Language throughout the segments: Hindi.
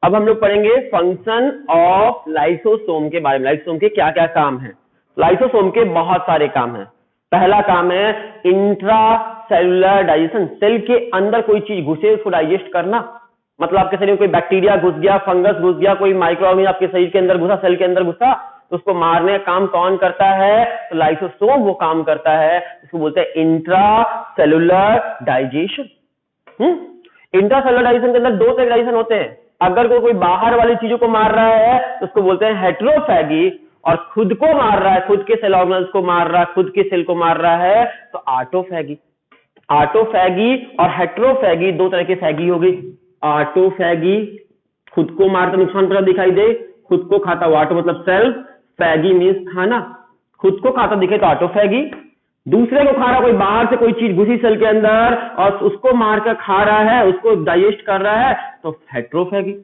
अब हम लोग पढ़ेंगे फंक्शन ऑफ लाइसोसोम के बारे में। लाइसोसोम के क्या क्या काम है। लाइसोसोम के बहुत सारे काम हैं। पहला काम है इंट्रा सेलुलर डाइजेशन, सेल के अंदर कोई चीज घुसे उसको डाइजेस्ट करना। मतलब आपके शरीर में कोई बैक्टीरिया घुस गया, फंगस घुस गया, कोई माइक्रो ऑर्गेनिज्म आपके शरीर के अंदर घुसा, सेल के अंदर घुसा, तो उसको मारने का काम कौन करता है? तो लाइसोसोम वो काम करता है। इसको बोलते हैं intra cellular digestion. Intra cellular digestion के अंदर दो तरह के डाइजेशन होते हैं। अगर कोई बाहर वाली चीजों को मार रहा है तो उसको बोलते हैं हेट्रोफैगी, और खुद को मार रहा है, खुद के सेल ऑर्गेनल्स को मार रहा है, खुद के सेल को मार रहा है तो ऑटोफैगी। ऑटोफैगी और हेट्रोफैगी दो तरह की फैगी हो गई। ऑटोफैगी खुद को मारता नुकसान पर दिखाई दे, खुद को खाता हुआ, ऑटो मतलब सेल्फ, फैगी मीन्स खाना, खुद को खाता दिखे तो ऑटोफैगी, दूसरे को खा रहा, कोई बाहर से कोई चीज घुसी सेल के अंदर और उसको मारकर खा रहा है, उसको डाइजेस्ट कर रहा है तो हेट्रोफैगी।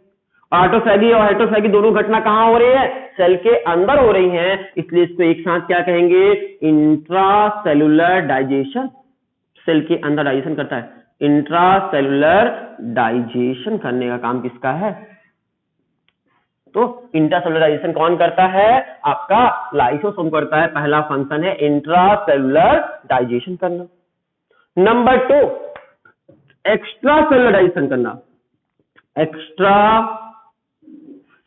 ऑटोफैगी और हेट्रोफैगी दोनों घटना कहां हो रही है? सेल के अंदर हो रही हैं, इसलिए इसको एक साथ क्या कहेंगे? Intracellular digestion. सेल के अंदर डाइजेशन करता है। इंट्रासेलुलर डाइजेशन करने का काम किसका है? तो इंट्रासेलुलर डाइजेशन कौन करता है? आपका लाइसोसोम करता है। पहला फंक्शन है इंट्रासेलुलर डाइजेशन करना। नंबर 2 एक्स्ट्रा सेलुलर डाइजेशन करना। Extra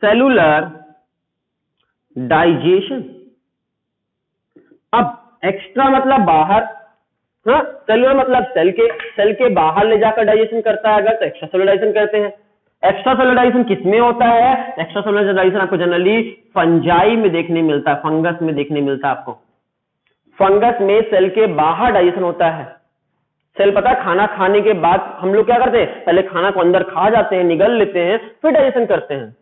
cellular digestion. अब एक्स्ट्रा मतलब बाहर, सेलुलर मतलब सेल के बाहर ले जाकर डाइजेशन करता है अगर तो एक्स्ट्रा सेलुलर डाइजेशन कहते हैं। एक्स्ट्रा सेलुलर डाइजेशन किसमें होता है? एक्स्ट्रा सेलुलर डाइजेशन आपको जनरली फंजाई में देखने मिलता है, फंगस में देखने मिलता है आपको। फंगस में सेल के बाहर डाइजेशन होता है। सेल पता है खाना खाने के बाद हम लोग क्या करते हैं? पहले खाना को अंदर खा जाते हैं, निगल लेते हैं, फिर डाइजेशन करते हैं।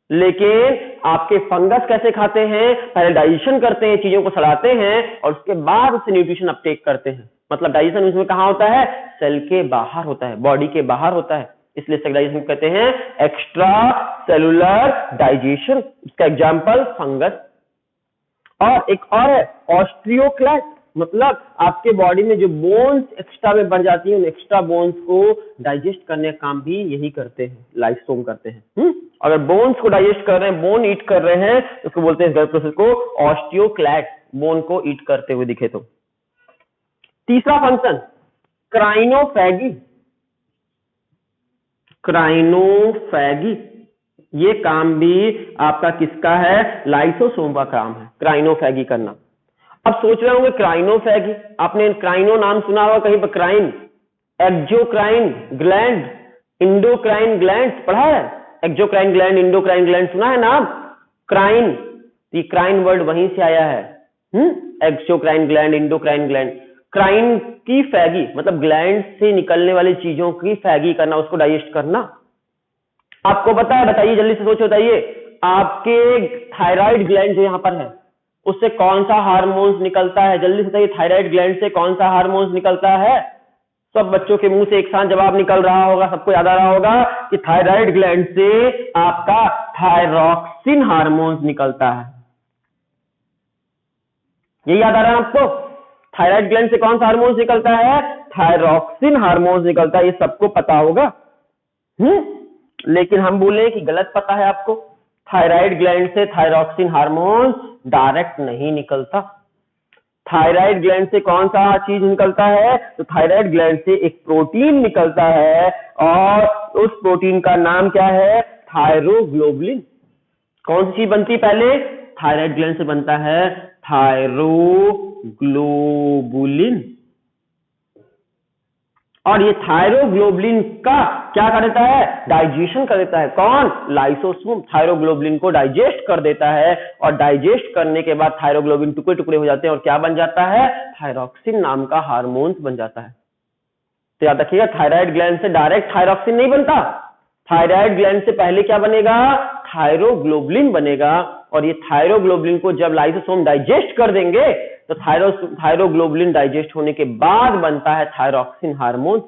लेकिन आपके फंगस कैसे खाते हैं? पहले डाइजेशन करते हैं, चीजों को सड़ाते हैं और उसके बाद उससे न्यूट्रिशन अपटेक करते हैं। मतलब डाइजेशन उसमें कहां होता है? सेल के बाहर होता है, बॉडी के बाहर होता है, इसलिए इसे डाइजेशन कहते हैं एक्स्ट्रा सेलुलर डाइजेशन। इसका एग्जांपल फंगस। और एक और है ऑस्टियोक्लास्ट, मतलब आपके बॉडी में जो बोन्स एक्स्ट्रा में बढ़ जाती है, उन एक्स्ट्रा बोन्स को डाइजेस्ट करने का काम भी यही करते हैं, लाइसोसोम करते हैं। अगर बोन्स को डाइजेस्ट कर रहे हैं, बोन ईट कर रहे हैं, तो उसको बोलते हैं इस प्रोसेस को ऑस्टियोक्लास्ट, बोन को ईट करते हुए दिखे तो। तीसरा फंक्शन क्राइनोफैगी। क्राइनोफैगी ये काम भी आपका किसका है? लाइसोसोम का काम है, क्राइनोफैगी करना। अब सोच रहे होंगे क्राइनोफैगी, आपने क्राइनो नाम सुना होगा कहीं पर, क्राइन, एक्सोक्राइन ग्लैंड, इंडोक्राइन ग्लैंड पढ़ा है? एक्सोक्राइन ग्लैंड, इंडोक्राइन ग्लैंड सुना है नाम? क्राइन, ये क्राइन वर्ड वहीं से आया है। Exocrine gland, endocrine gland. Crine की फैगी मतलब ग्लैंड से निकलने वाली चीजों की फैगी करना, उसको डाइजेस्ट करना। आपको पता है? बताइए जल्दी से सोचो, बताइए आपके थायराइड ग्लैंड जो यहां पर है उससे कौन सा हार्मोन्स निकलता है? जल्दी से बताइए, थायराइड ग्लैंड से कौन सा हार्मोन्स निकलता है? सब बच्चों के मुंह से एक साथ जवाब निकल रहा होगा, सबको याद आ रहा होगा कि थायराइड ग्लैंड से आपका थायरॉक्सिन हार्मोन्स निकलता है। यही याद आ रहा है आपको? थायराइड ग्लैंड से कौन सा हार्मोन्स निकलता है? थायरॉक्सिन हार्मोन्स निकलता है, ये सबको पता होगा। लेकिन हम बोले कि गलत पता है आपको। थायराइड ग्लैंड से थायरॉक्सिन हार्मोन डायरेक्ट नहीं निकलता। थायराइड ग्लैंड से कौन सा चीज निकलता है? तो थायराइड ग्लैंड से एक प्रोटीन निकलता है और उस प्रोटीन का नाम क्या है? थायरोग्लोबुलिन। कौन सी चीज बनती पहले? थायराइड ग्लैंड से बनता है थायरोग्लोबुलिन। और ये थायरोग्लोबुलिन का क्या कर देता है? डाइजेशन कर देता है। कौन? लाइसोसोम थायरोग्लोबुलिन को डाइजेस्ट कर देता है और डाइजेस्ट करने के बाद थायरोग्लोबुलिन टुकड़े टुकड़े हो जाते हैं और क्या बन जाता है? थायरॉक्सिन नाम का हार्मोन्स बन जाता है। तो याद रखिएगा, थायराइड ग्लैंड से डायरेक्ट थायरॉक्सिन नहीं बनता। थायराइड ग्लैंड से पहले क्या बनेगा? थायरोग्लोबुलिन बनेगा, और ये थायरोग्लोबुलिन को जब लाइसोसोम डाइजेस्ट कर देंगे तो थायरोग्लोबुलिन डाइजेस्ट होने के बाद बनता है थायरॉक्सिन हार्मोन्स।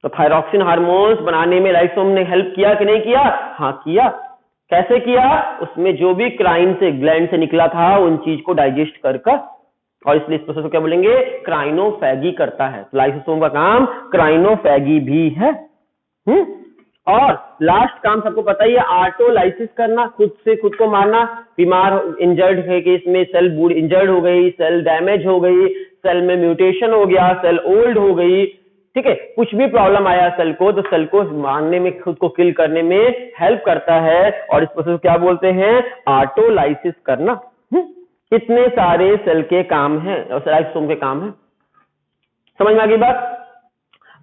तो थायरॉक्सिन हार्मोन्स बनाने में लाइसोसोम ने हेल्प किया कि नहीं किया? हाँ किया। कैसे किया? उसमें जो भी क्राइन से ग्लैंड से निकला था उन चीज को डाइजेस्ट कर, और इसलिए इस प्रोसेस को क्या बोलेंगे? क्राइनोफैगी करता है। लाइसोसोम का काम क्राइनोफैगी भी है। और लास्ट काम सबको पता ही है, ऑटोलाइसिस करना, खुद से खुद को मारना। बीमार इंजर्ड है कि इसमें सेल बूढ़ इंजर्ड हो गई, सेल डैमेज हो गई, सेल में म्यूटेशन हो गया, सेल ओल्ड हो गई, ठीक है, कुछ भी प्रॉब्लम आया सेल को, तो सेल को मारने में, खुद को किल करने में हेल्प करता है, और इस प्रोसेस को क्या बोलते हैं, ऑटोलाइसिस करना। इतने सारे सेल के काम हैं और लाइसोसोम के काम है। समझ में आ गई बात?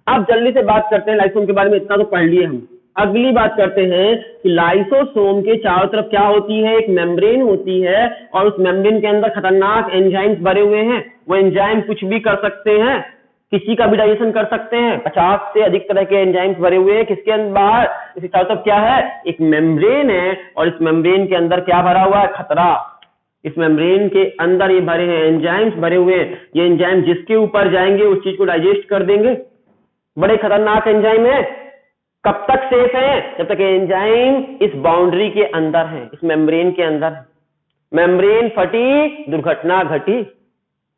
अब जल्दी से बात करते हैं लाइसोसोम के बारे में, इतना तो पढ़ लिए हम। अगली बात करते हैं कि लाइसोसोम के चारों तरफ क्या होती है, एक मेम्ब्रेन होती है, और उस मेम्ब्रेन के अंदर खतरनाक एंजाइम्स भरे हुए हैं। वो एंजाइम कुछ भी कर सकते हैं, किसी का भी डाइजेशन कर सकते हैं। 50 से अधिक तरह के एंजाइम्स भरे हुए हैं। किसके अंदर? बाहर। इसके चारों तरफ क्या है, एक मेम्ब्रेन है, और इस मेम्ब्रेन के अंदर क्या भरा हुआ है, खतरा। इस मेम्ब्रेन के अंदर ये भरे हैं, एंजाइम्स भरे हुए हैं। ये एंजाइम जिसके ऊपर जाएंगे उस चीज को डाइजेस्ट कर देंगे। बड़े खतरनाक एंजाइम है। कब तक सेफ है? जब तक एंजाइम इस बाउंड्री के अंदर है, इस मेम्ब्रेन के अंदर है। मेम्ब्रेन फटी, दुर्घटना घटी,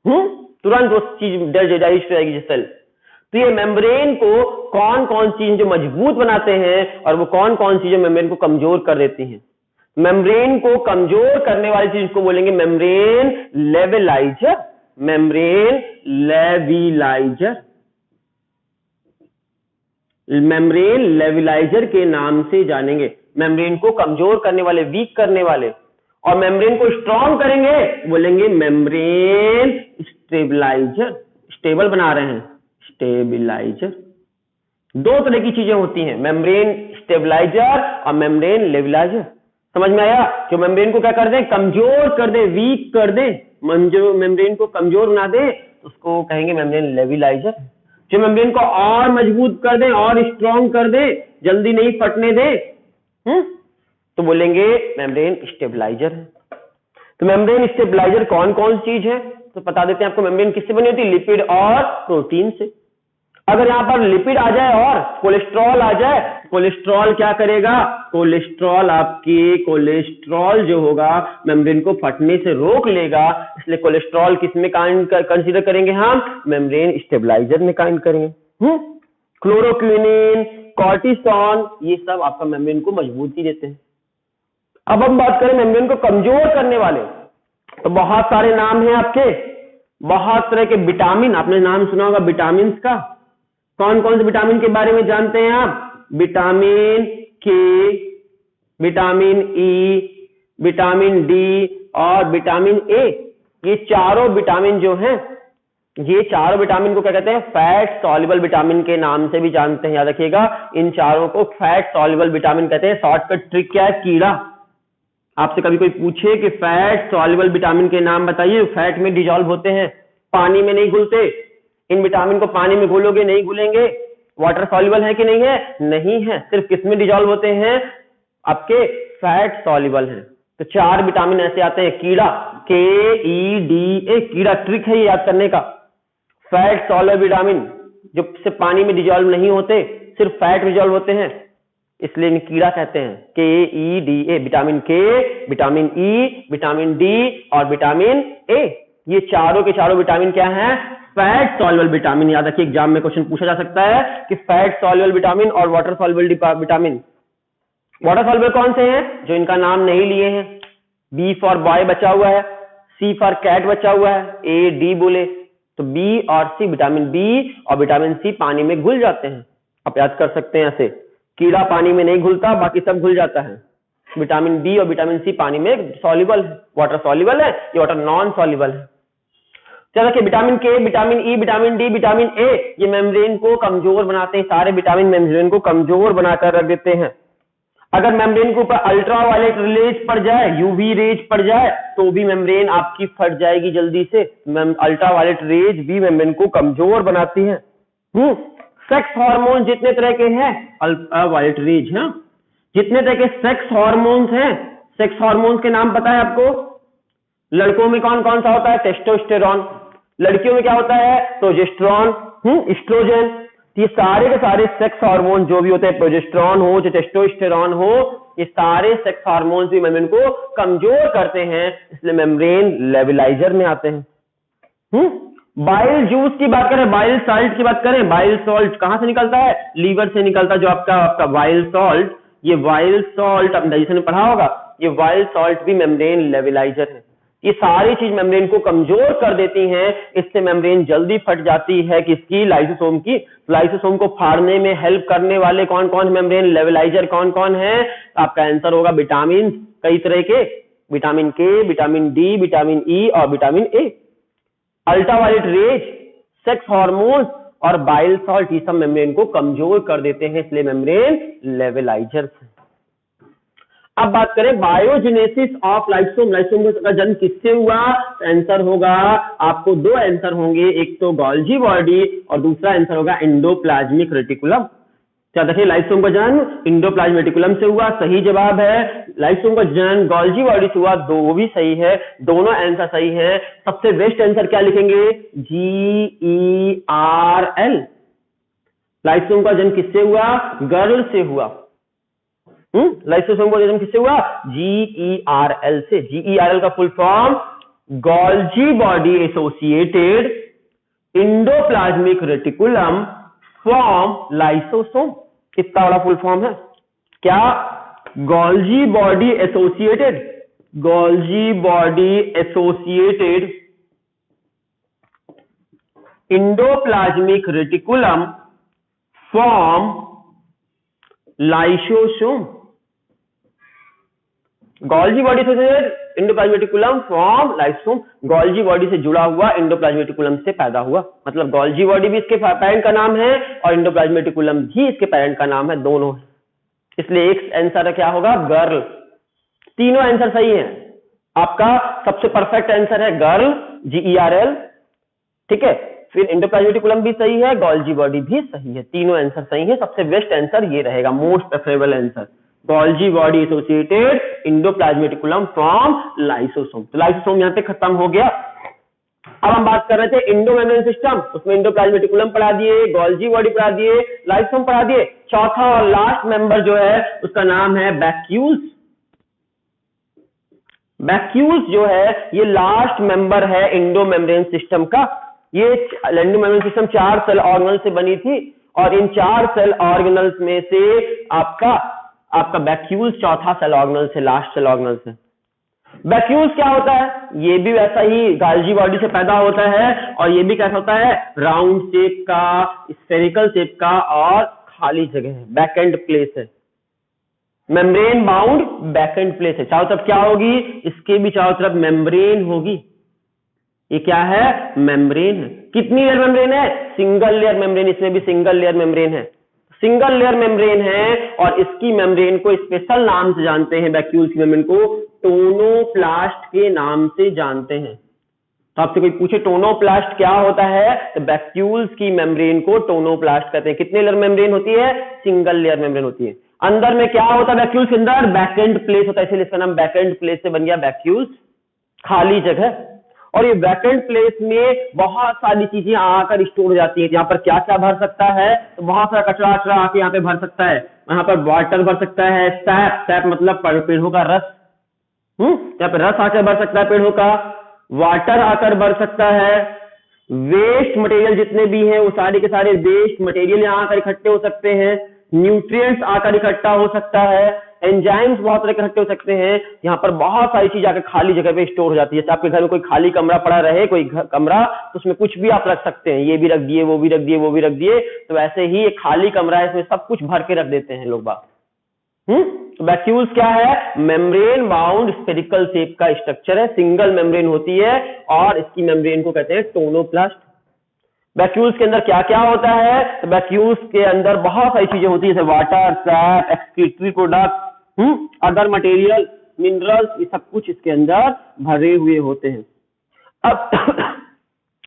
तुरंत उस चीज डाइजेस्ट हो जाएगी सेल। तो ये मेम्ब्रेन को कौन कौन चीज जो मजबूत बनाते हैं, और वो कौन कौन चीजें मेम्ब्रेन को कमजोर कर देती हैं। मेम्ब्रेन को कमजोर करने वाली चीज को बोलेंगे मेम्ब्रेन लेवलाइजर। मेम्ब्रेन लेविलाइजर, मेम्ब्रेन लेविलाइजर के नाम से जानेंगे। मेम्ब्रेन को कमजोर करने वाले, वीक करने वाले। और मेम्ब्रेन को स्ट्रॉन्ग करेंगे, बोलेंगे मेम्ब्रेन स्टेबलाइजर। स्टेबल बना रहे हैं, स्टेबलाइजर। दो तरह की चीजें होती हैं, मेम्ब्रेन स्टेबलाइजर और मेम्ब्रेन लेविलाइजर। समझ में आया? जो मेम्ब्रेन को क्या कर दे, कमजोर कर दे, वीक कर दे, जो मेम्ब्रेन को कमजोर बना दे, उसको कहेंगे मेम्ब्रेन लेविलाइजर। जो मेम्ब्रेन को और मजबूत कर दे, और स्ट्रॉन्ग कर दे, जल्दी नहीं फटने दे, तो बोलेंगे मेम्ब्रेन स्टेबलाइजर है। तो मेम्ब्रेन स्टेबलाइजर कौन कौन चीज है, तो बता देते हैं आपको। मेम्ब्रेन किससे बनी होती है? लिपिड और प्रोटीन से। अगर यहां पर लिपिड आ जाए और कोलेस्ट्रॉल आ जाए, कोलेस्ट्रॉल क्या करेगा, कोलेस्ट्रॉल आपकी, कोलेस्ट्रॉल जो होगा मेम्ब्रेन को फटने से रोक लेगा। इसलिए कोलेस्ट्रॉल किसमें कंसीडर करेंगे हम? मेम्ब्रेन स्टेबलाइजर में काइंड करेंगे। क्लोरोक्विनिन, कॉर्टिसोन, ये सब आपका मेम्ब्रेन को मजबूती देते हैं। अब हम बात करें मेम्ब्रेन को कमजोर करने वाले, तो बहुत सारे नाम हैं आपके, बहुत तरह के विटामिन, आपने नाम सुना होगा विटामिन का। कौन कौन से विटामिन के बारे में जानते हैं आप? विटामिन के, विटामिन ई, विटामिन डी और विटामिन ए। ये चारों विटामिन जो हैं, ये चारों विटामिन को क्या कहते हैं? फैट सॉल्युबल विटामिन के नाम से भी जानते हैं, याद रखिएगा। इन चारों को फैट सॉल्युबल विटामिन कहते हैं। शॉर्टकट ट्रिक क्या है? कीड़ा। आपसे कभी कोई पूछे कि फैट सॉल्युबल विटामिन के नाम बताइए, फैट में डिजॉल्व होते हैं, पानी में नहीं घुलते। इन विटामिन को पानी में घोलोगे, नहीं घुलेंगे। वाटर सॉल्युबल है कि नहीं है? नहीं है। सिर्फ किस में डिजॉल्व होते हैं? आपके फैट सॉल्युबल है। तो चार विटामिन ऐसे आते हैं। कीड़ा, KEDA, कीड़ा, ट्रिक है ये याद करने का। फैट सॉल्युबल विटामिन जो सिर्फ पानी में डिजॉल्व नहीं होते, सिर्फ फैट डिजॉल्व होते हैं, इसलिए इन्हें कीड़ा कहते हैं। KEDA, विटामिन के, विटामिन ई, विटामिन डी और विटामिन ए। ये चारों के चारों विटामिन क्या हैं? Fat soluble vitamin. याद रखिए, एग्जाम में क्वेश्चन पूछा जा सकता है कि फैट सॉल्युबल विटामिन और water soluble vitamin. Water soluble कौन से हैं? जो इनका नाम नहीं लिए हैं। B फॉर बॉय बचा हुआ है, C फॉर कैट बचा हुआ है, A D बोले तो B और C, विटामिन B और विटामिन C पानी में घुल जाते हैं। आप याद कर सकते हैं ऐसे, कीड़ा पानी में नहीं घुलता, बाकी सब घुल जाता है। विटामिन B और विटामिन C पानी में सॉल्युबल है, वाटर सॉल्युबल है, ये वाटर नॉन सॉल्युबल है। चलो देखिए, विटामिन के, vitamin E, vitamin D, vitamin A, ये मेम्ब्रेन को कमजोर बनाते हैं। सारे विटामिन मेम्ब्रेन को कमजोर बनाकर रख देते हैं। अगर मेम्ब्रेन के ऊपर अल्ट्रावायलेट रेज पड़ जाए, यूवी रेज पड़ जाए, तो भी मेम्ब्रेन आपकी फट जाएगी जल्दी से। अल्ट्रावायलेट रेज भी मेम्ब्रेन को कमजोर बनाती है। सेक्स हार्मोन जितने तरह के हैं, अल्ट्रावायलेट रेज है। जितने तरह के सेक्स हार्मोन्स हैं, सेक्स हार्मोन्स के नाम पता है आपको? लड़कों में कौन कौन सा होता है? टेस्टोस्टेरॉन। लड़कियों में क्या होता है? Progesterone, estrogen. ये सारे के सारे सेक्स हार्मोन जो भी होते हैं, प्रोजेस्टेरॉन हो चाहे टेस्टोस्टेरॉन हो, ये सारे सेक्स हार्मोन्स भी मेम्ब्रेन को कमजोर करते हैं, इसलिए मेम्ब्रेन लेवलाइजर में आते हैं। बाइल जूस की बात करें, बाइल सॉल्ट की बात करें, बाइल सॉल्ट कहां से निकलता है? लीवर से निकलता है। जो आपका आपका बाइल सॉल्ट, ये बाइल सॉल्ट आपने डाइजेशन में पढ़ा होगा, ये बाइल सॉल्ट भी मेम्ब्रेन लेवलाइजर है। ये सारी चीज मेम्ब्रेन को कमजोर कर देती हैं, इससे मेम्ब्रेन जल्दी फट जाती है किसकी? लाइसोसोम की। लाइसोसोम को फाड़ने में हेल्प करने वाले कौन कौन मेम्ब्रेन लेवलाइजर कौन कौन है? आपका आंसर होगा विटामिन, कई तरह के, विटामिन के, विटामिन डी, विटामिन ई और vitamin A. Ultraviolet rays, sex hormone और बाइल सॉल्ट, ये सब मेम्ब्रेन को कमजोर कर देते हैं, इसलिए मेम्ब्रेन लेवलाइजर्स हैं। अब बात करें बायोजेनेसिस ऑफ लाइसोसोम, लाइसोसोम का जन्म किससे हुआ? आंसर होगा, आपको दो आंसर होंगे, एक तो गोल्जी बॉडी और दूसरा आंसर होगा एंडोप्लाज्मिक रेटिकुलम। क्या देखिए, लाइसोसोम का जन्म एंडोप्लाज्मिक रेटिकुलम से हुआ, सही जवाब है। लाइसोसोम का जन्म गोल्जी बॉडी से हुआ, दो वो भी सही है, दोनों आंसर सही है। सबसे बेस्ट आंसर क्या लिखेंगे? GERL। लाइसोसोम का जन्म किससे हुआ? गर्ल से हुआ। लाइसोसोम का जन्म किससे हुआ? GERL से। GERL का full form Golgi body associated endoplasmic reticulum form lysosome. कितना बड़ा फुल फॉर्म है? क्या? Golgi body associated, Golgi body associated endoplasmic reticulum form lysosome. Golgi body associated endoplasmic reticulum form lysosome. Golgi body से जुड़ा हुआ, एंडोप्लाज्मिक रेटिकुलम से पैदा हुआ, मतलब गोल्जी बॉडी भी इसके पेरेंट का नाम है और एंडोप्लाज्मिक रेटिकुलम भी इसके पेरेंट का नाम है, दोनों है। इसलिए एक आंसर क्या होगा? गर्ल। तीनों आंसर सही है। आपका सबसे परफेक्ट आंसर है गर्ल, GERL, ठीक है। फिर एंडोप्लाज्मिक रेटिकुलम भी सही है, गोल्जी बॉडी भी सही है, तीनों आंसर सही है। सबसे बेस्ट आंसर ये रहेगा, most preferable answer, Golgi body associated endoplasmic reticulum from lysosome. तो लाइसोसोम यहां पे खत्म हो गया। अब हम बात कर रहे थे एंडोमेम्ब्रेन सिस्टम, उसमें एंडोप्लाज्मिक रेटिकुलम पढ़ा दिए, गोल्जी बॉडी पढ़ा दिए, लाइसोसोम पढ़ा दिए। चौथा और लास्ट मेंबर जो है उसका नाम है वैक्यूल्स। वैक्यूल्स जो है ये लास्ट मेंबर है एंडोमेम्ब्रेन सिस्टम का। ये एंडोमेम्ब्रेन सिस्टम 4 सेल ऑर्गेनल से बनी थी और इन 4 सेल ऑर्गेनल्स में से आपका वैक्यूल्स चौथा सेल ऑर्गेनल से, लास्ट सेल ऑर्गेनल से। वैक्यूल्स क्या होता है? ये भी वैसा ही गोल्जी बॉडी से पैदा होता है और ये भी कैसा होता है? राउंड शेप का, स्फेरिकल शेप का और खाली जगह है, बैक एंड प्लेस है, membrane bound back and place है। चारों तरफ क्या होगी? इसके भी चारों तरफ मेम्ब्रेन होगी। ये क्या है? मेम्ब्रेन है। कितनी लेयर मेम्ब्रेन है? सिंगल लेयर मेम्ब्रेन, इसमें भी सिंगल लेयर मेम्ब्रेन है, सिंगल लेयर मेम्ब्रेन है। और इसकी मेम्ब्रेन को स्पेशल नाम से जानते हैं, वैक्यूल्स की मेम्ब्रेन को टोनोप्लास्ट के नाम से जानते हैं। तो आपसे कोई पूछे टोनोप्लास्ट क्या होता है, तो वैक्यूल्स की मेम्ब्रेन को टोनोप्लास्ट कहते हैं। कितने लेयर मेम्ब्रेन होती है? सिंगल लेयर मेम्ब्रेन होती है। अंदर में क्या होता है? वैक्यूल्स के अंदर बैक एंड प्लेस होता है, इसलिए इसका नाम बैक एंड प्लेस से बन गया वैक्यूल्स, खाली जगह। और ये बैक एंड प्लेस में बहुत सारी चीजें आकर स्टोर हो जाती है। यहाँ पर क्या क्या भर सकता है? तो बहुत सारा कचरा कचरा आके यहाँ पे भर सकता है। यहाँ पर वाटर भर सकता है, सैप, सैप मतलब पेड़ों का रस, यहाँ पे रस आकर भर सकता है पेड़ों का, वाटर आकर भर सकता है, वेस्ट मटेरियल जितने भी हैं वो सारे के सारे वेस्ट मटेरियल यहाँ आकर इकट्ठे हो सकते हैं, न्यूट्रिएंट्स आकर इकट्ठा हो सकता है, एंजाइम्स बहुत तरह इकट्ठे हो सकते हैं। यहाँ पर बहुत सारी चीज आकर खाली जगह पे स्टोर हो जाती है। जैसे आपके घर में कोई खाली कमरा पड़ा रहे, कोई कमरा, तो उसमें कुछ भी आप रख सकते हैं, ये भी रख दिए, वो भी रख दिए, वो भी रख दिए। तो वैसे ही एक खाली कमरा है, इसमें सब कुछ भर के रख देते हैं लोग बात। तो वैक्यूल्स क्या है? मेम्ब्रेन बाउंड स्फेरिकल शेप का स्ट्रक्चर है, सिंगल मेम्ब्रेन होती है और इसकी मेम्ब्रेन को कहते हैं टोनोप्लास्ट। वैक्यूल्स के अंदर क्या क्या होता है? तो वैक्यूल्स के अंदर बहुत सारी चीजें होती है, जैसे water, SAP, excretory product, other material, minerals, ये सब कुछ इसके अंदर भरे हुए होते हैं। अब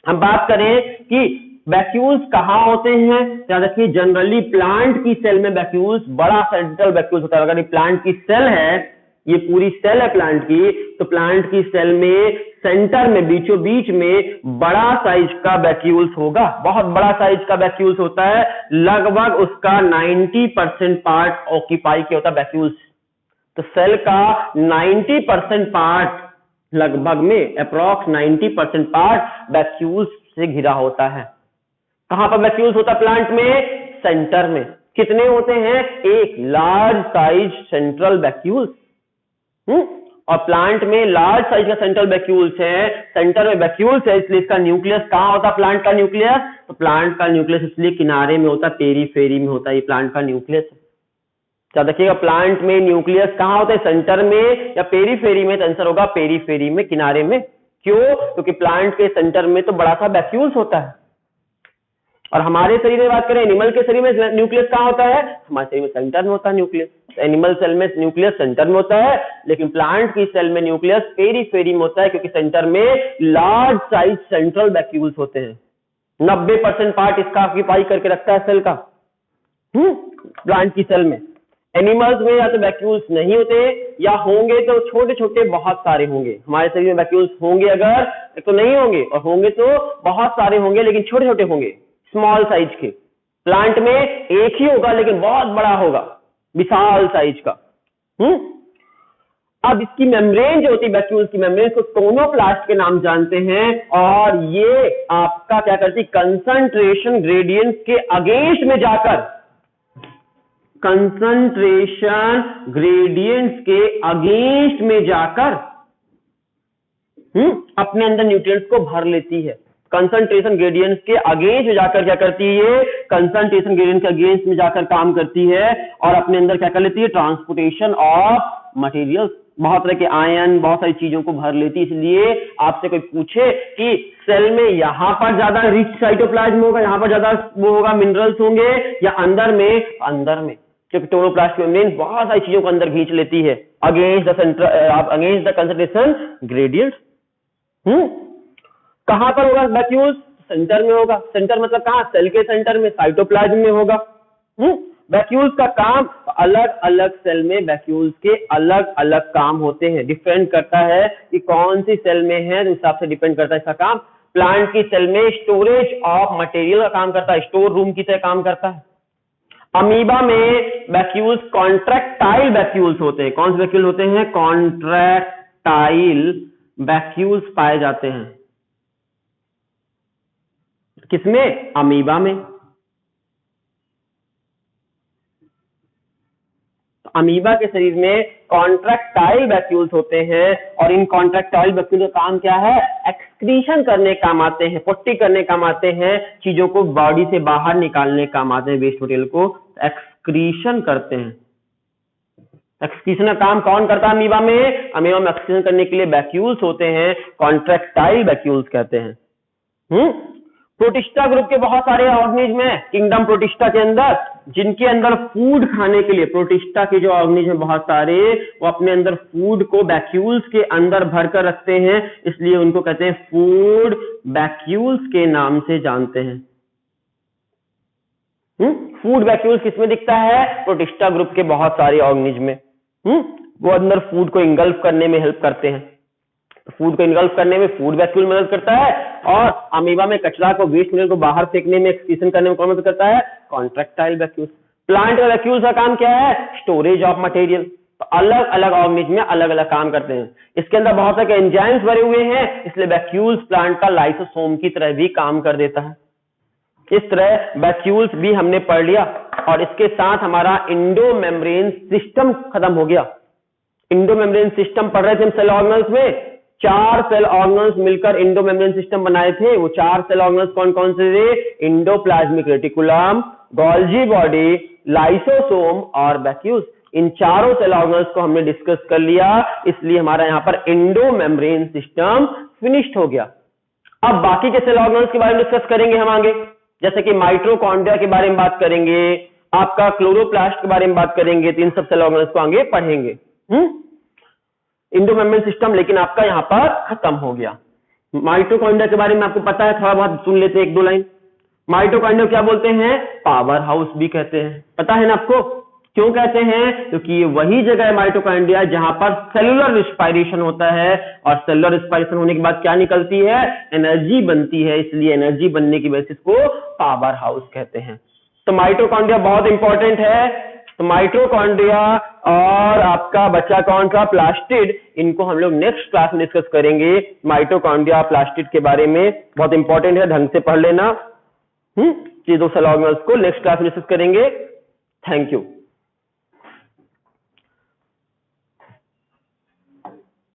हम बात करें कि वैक्यूल्स कहाँ होते हैं। याद रखिए, जनरली प्लांट की सेल में वैक्यूल्स, बड़ा सेंट्रल वैक्यूल्स होता है। अगर ये प्लांट की सेल है, ये पूरी सेल है प्लांट की, तो प्लांट की सेल में सेंटर में, बीचों बीच में बड़ा साइज का वैक्यूल्स होगा, बहुत बड़ा साइज का वैक्यूल्स होता है। लगभग उसका 90% पार्ट ऑक्यूपाई किया होता है वैक्यूल्स। तो सेल का 90% पार्ट, लगभग में अप्रॉक्स 90% पार्ट वैक्यूल्स से घिरा होता है। कहां पर वैक्यूल्स होता है प्लांट में? सेंटर में। कितने होते हैं? एक लार्ज साइज सेंट्रल वैक्यूल्स। और प्लांट में लार्ज साइज का सेंट्रल वैक्यूल्स है, सेंटर में वैक्यूल्स है, इसलिए इसका न्यूक्लियस कहां होता है? प्लांट का न्यूक्लियस, तो प्लांट का न्यूक्लियस इसलिए किनारे में होता है, पेरीफेरी में होता है, ये प्लांट का न्यूक्लियस है। क्या देखिएगा, प्लांट में न्यूक्लियस कहां होता है? सेंटर में या पेरीफेरी में? तो आंसर होगा पेरीफेरी में, किनारे में। क्यों? क्योंकि प्लांट के सेंटर में तो बड़ा सा वैक्यूल्स होता है। और हमारे शरीर में बात करें, एनिमल के शरीर में न्यूक्लियस कहां होता है? हमारे शरीर में सेंटर में होता है न्यूक्लियस। एनिमल सेल में न्यूक्लियस सेंटर में होता है, लेकिन प्लांट की सेल में न्यूक्लियस पेरीफेरी में होता है, क्योंकि सेंटर में लार्ज साइज सेंट्रल वैक्यूल्स होते हैं। 90% पार्ट इसका ऑक्यूपाई करके रखता है सेल का, प्लांट की सेल में। एनिमल्स में या तो वैक्यूल्स नहीं होते, या होंगे तो छोटे छोटे बहुत सारे होंगे। हमारे शरीर में वैक्यूल्स होंगे अगर, तो नहीं होंगे, और होंगे तो बहुत सारे होंगे, लेकिन छोटे छोटे होंगे, स्मॉल साइज के। प्लांट में एक ही होगा, लेकिन बहुत बड़ा होगा, विशाल साइज का। अब इसकी मेम्ब्रेन जो होती है, वैक्यूल्स की मेम्ब्रेन को टोनोप्लास्ट के नाम जानते हैं, और ये आपका क्या करती है? कंसंट्रेशन ग्रेडियंट के अगेंस्ट में जाकर, कंसंट्रेशन ग्रेडियंट्स के अगेंस्ट में जाकर अपने अंदर न्यूट्रिएंट्स को भर लेती है। कंसंट्रेशन ग्रेडियंट्स के अगेंस्ट में जाकर क्या करती है? कंसंट्रेशन ग्रेडियंट के अगेंस्ट में जाकर काम करती है, और अपने अंदर क्या कर लेती है? ट्रांसपोर्टेशन ऑफ मटेरियल्स, बहुत तरह के आयन, बहुत सारी चीजों को भर लेती है। इसलिए आपसे कोई पूछे कि सेल में यहां पर ज्यादा रिच साइटोप्लाज्म होगा, यहां पर ज्यादा वो होगा, मिनरल्स होंगे, या अंदर में? अंदर में, क्योंकि टोनोप्लास्ट मेम्ब्रेन बहुत सारी चीजों को अंदर खींच लेती है अगेंस्ट द कंसंट्रेशन ग्रेडियंट। कहां पर होगा वैक्यूल्स? सेंटर में होगा। सेंटर मतलब कहां? सेल के सेंटर में, साइटोप्लाज्म में होगा। वैक्यूल्स का काम, अलग अलग सेल में वैक्यूल्स के अलग अलग काम होते हैं। डिपेंड करता है कि कौन सी सेल में है, उस हिसाब से डिपेंड करता है इसका काम। प्लांट की सेल में स्टोरेज ऑफ मटेरियल का काम करता है, स्टोर रूम की तरह काम करता है। अमीबा में वैक्यूल्स कॉन्ट्रैक्टाइल वैक्यूल्स होते हैं। कौन से वैक्यूल होते हैं? कॉन्ट्रैक्टाइल वैक्यूल्स पाए जाते हैं। किसमें? अमीबा में। अमीबा के शरीर में कॉन्ट्रैक्टाइल वैक्यूल्स होते हैं, और इन कॉन्ट्रैक्टाइल वैक्यूल का काम क्या है? एक्सक्रीशन करने काम आते हैं, पोटी करने काम आते हैं, चीजों को बॉडी से बाहर निकालने काम आते हैं, वेस्ट मटेरियल को एक्सक्रीशन करते हैं। एक्सक्रीशन का काम कौन करता है अमीबा में? अमीबा में एक्सक्रीशन करने के लिए वैक्यूल्स होते हैं, कॉन्ट्रैक्टाइल वैक्यूल्स कहते हैं। प्रोटिस्टा ग्रुप के बहुत सारे ऑर्गेनिज्म हैं किंगडम प्रोटिस्टा के अंदर, जिनके अंदर फूड खाने के लिए, प्रोटिस्टा के जो ऑर्गेनिज्म हैं बहुत सारे, वो अपने अंदर फूड को वैक्यूल्स के अंदर भरकर रखते हैं, इसलिए उनको कहते हैं फूड वैक्यूल्स के नाम से जानते हैं। फूड वैक्यूल्स किसमें दिखता है? प्रोटिस्टा ग्रुप के बहुत सारे ऑर्गेनिज्म में। वो अंदर फूड को इंगल्फ करने में हेल्प करते हैं। फूड को इंगल्फ करने में फूड वैक्यूल मदद करता है, और अमीबा में कचरा को, वेस्ट मटेरियल को बाहर फेंकने में, एक्सक्रीशन करने में कौन मदद करता है? Contractile vacuoles. प्लांट का वैक्यूल्स का काम क्या है? Storage of material. तो अलग अलग ऑर्गेनिज्म में अलग अलग काम करते हैं। इसके अंदर बहुत सारे एंजाइम्स भरे हुए हैं, इसलिए वैक्यूल्स प्लांट का लाइसोसोम की तरह भी काम कर देता है। इस तरह वैक्यूल्स भी हमने पढ़ लिया, और इसके साथ हमारा इंडो मेम्ब्रेन सिस्टम खत्म हो गया। इंडो मेम्ब्रेन सिस्टम पढ़ रहे थे हम सेल ऑर्गेनल्स में। 4 सेल ऑर्गेनल्स मिलकर इंडो मेम्ब्रेन सिस्टम बनाए थे। वो 4 सेल ऑर्गेनल्स कौन कौन से थे? Endoplasmic reticulum, Golgi body, lysosome और वैक्यूल्स। इन चारों सेल ऑर्गेनल्स को हमने डिस्कस कर लिया, इसलिए हमारा यहाँ पर इंडो मेम्ब्रेन सिस्टम फिनिश्ड हो गया। अब बाकी के सेल ऑर्गेनल्स के बारे में डिस्कस करेंगे हम आगे, जैसे कि माइटोकॉन्ड्रिया के बारे में बात करेंगे, आपका क्लोरोप्लास्ट के बारे में बात करेंगे। तो इन सब सेल ऑर्गेनल्स को आगे पढ़ेंगे। इंडो मेम्ब्रेन सिस्टम लेकिन आपका यहां पर खत्म हो गया। माइटोकॉन्ड्रिया के बारे में आपको पता है, थोड़ा बहुत सुन लेते हैं 1-2 लाइन। माइटोकॉन्ड्रिया क्या बोलते हैं? पावर हाउस भी कहते हैं। पता है ना आपको क्यों कहते हैं? क्योंकि ये वही जगह है माइटोकॉन्ड्रिया जहां पर सेलुलर रिस्पायरेशन होता है, और सेलुलर रिस्पायरेशन होने के बाद क्या निकलती है? एनर्जी बनती है। इसलिए एनर्जी बनने की वजह से इसको पावर हाउस कहते हैं। तो माइटोकॉन्ड्रिया बहुत इंपॉर्टेंट है। तो माइटोकॉन्ड्रिया और आपका बच्चा कौन सा, प्लास्टिड, इनको हम लोग नेक्स्ट क्लास में डिस्कस करेंगे। माइटोकॉन्ड्रिया प्लास्टिड के बारे में बहुत इंपॉर्टेंट है, ढंग से पढ़ लेना। चीजों से लॉग में उसको नेक्स्ट क्लास में डिस्कस करेंगे। Thank you.